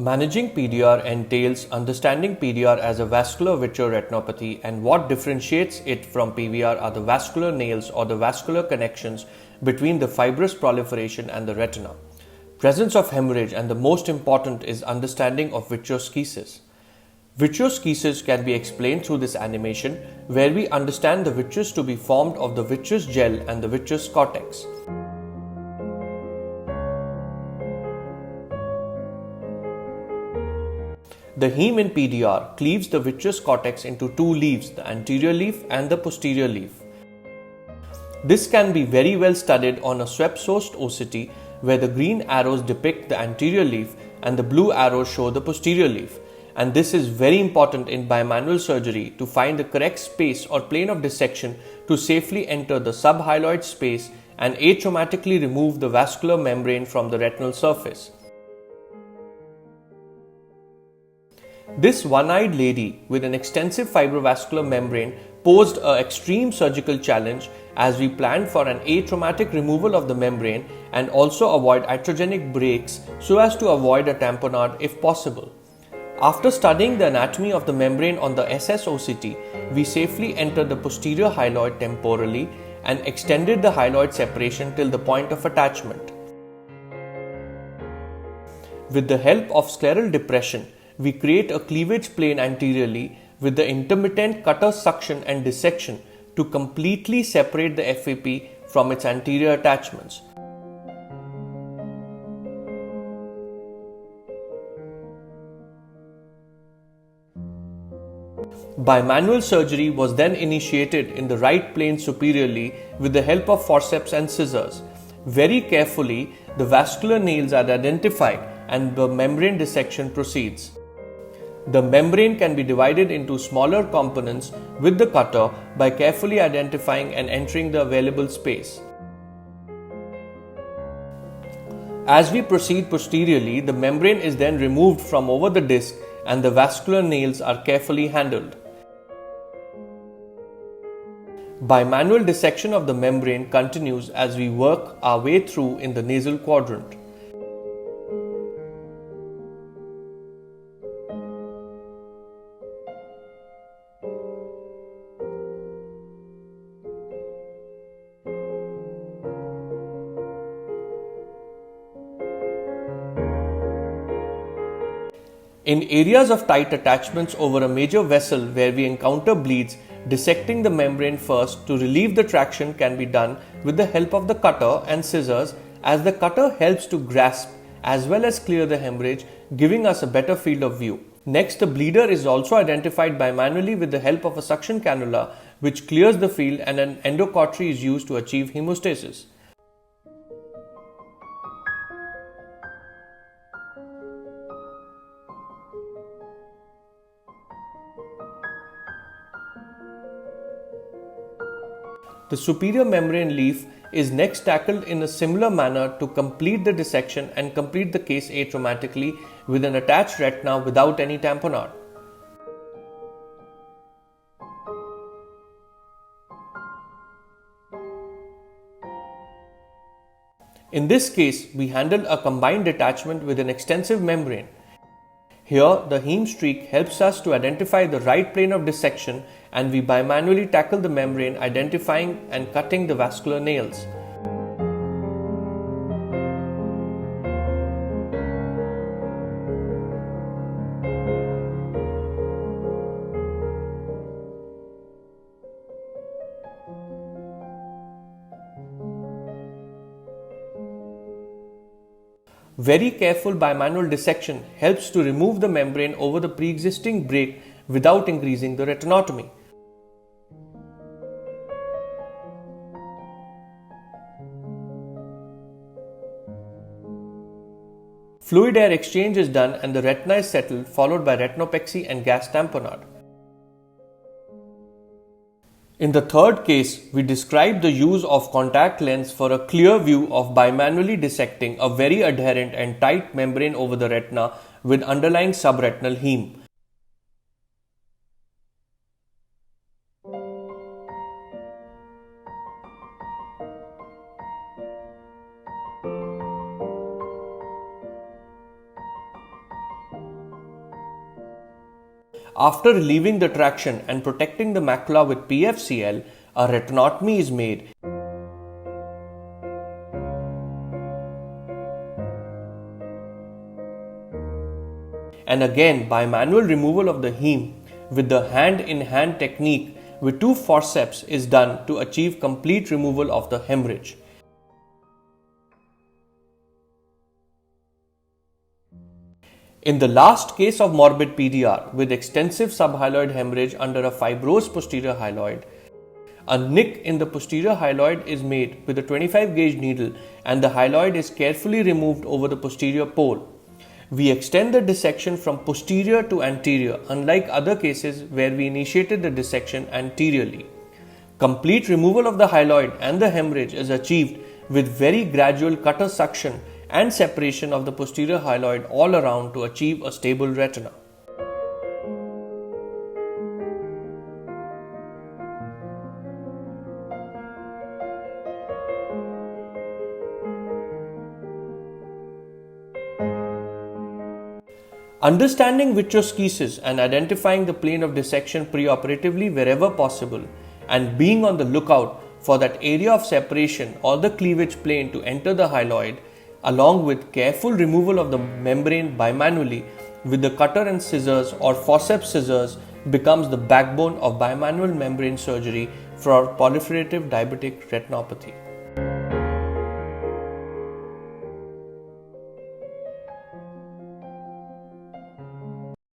Managing PDR entails understanding PDR as a vascular vitreoretinopathy, and what differentiates it from PVR are the vascular nails or the vascular connections between the fibrous proliferation and the retina. Presence of hemorrhage, and the most important is understanding of vitreoschisis. Vitreoschisis can be explained through this animation, where we understand the vitreous to be formed of the vitreous gel and the vitreous cortex. The heme in PDR cleaves the vitreous cortex into two leaves, the anterior leaf and the posterior leaf. This can be very well studied on a swept-sourced OCT, where the green arrows depict the anterior leaf and the blue arrows show the posterior leaf. And this is very important in bimanual surgery to find the correct space or plane of dissection to safely enter the subhyaloid space and atraumatically remove the vascular membrane from the retinal surface. This one-eyed lady with an extensive fibrovascular membrane posed an extreme surgical challenge, as we planned for an atraumatic removal of the membrane and also avoid iatrogenic breaks so as to avoid a tamponade if possible. After studying the anatomy of the membrane on the SSOCT, we safely entered the posterior hyaloid temporally and extended the hyaloid separation till the point of attachment. With the help of scleral depression, we create a cleavage plane anteriorly with the intermittent cutter suction and dissection to completely separate the FAP from its anterior attachments. Bimanual surgery was then initiated in the right plane superiorly with the help of forceps and scissors. Very carefully, the vascular nails are identified and the membrane dissection proceeds. The membrane can be divided into smaller components with the cutter by carefully identifying and entering the available space. As we proceed posteriorly, the membrane is then removed from over the disc and the vascular nails are carefully handled. Bimanual dissection of the membrane continues as we work our way through in the nasal quadrant. In areas of tight attachments over a major vessel where we encounter bleeds, dissecting the membrane first to relieve the traction can be done with the help of the cutter and scissors, as the cutter helps to grasp as well as clear the hemorrhage, giving us a better field of view. Next, the bleeder is also identified bimanually with the help of a suction cannula, which clears the field, and an endocautery is used to achieve hemostasis. The superior membrane leaf is next tackled in a similar manner to complete the dissection and complete the case atraumatically with an attached retina without any tamponade. In this case, we handled a combined detachment with an extensive membrane. Here, the heme streak helps us to identify the right plane of dissection, and we bimanually tackle the membrane, identifying and cutting the vascular nails. Very careful bimanual dissection helps to remove the membrane over the pre-existing break without increasing the retinotomy. Fluid air exchange is done and the retina is settled, followed by retinopexy and gas tamponade. In the third case, we describe the use of contact lens for a clear view of bimanually dissecting a very adherent and tight membrane over the retina with underlying subretinal heme. After relieving the traction and protecting the macula with PFCL, a retinotomy is made. And again, by manual removal of the heme with the hand-in-hand technique with 2 forceps is done to achieve complete removal of the hemorrhage. In the last case of morbid PDR with extensive subhyaloid hemorrhage under a fibrosed posterior hyaloid, a nick in the posterior hyaloid is made with a 25 gauge needle and the hyaloid is carefully removed over the posterior pole. We extend the dissection from posterior to anterior, unlike other cases where we initiated the dissection anteriorly. Complete removal of the hyaloid and the hemorrhage is achieved with very gradual cutter suction and separation of the posterior hyaloid all around to achieve a stable retina. Understanding vitroschisis and identifying the plane of dissection preoperatively wherever possible and being on the lookout for that area of separation or the cleavage plane to enter the hyaloid, along with careful removal of the membrane bimanually with the cutter and scissors or forceps scissors, becomes the backbone of bimanual membrane surgery for proliferative diabetic retinopathy.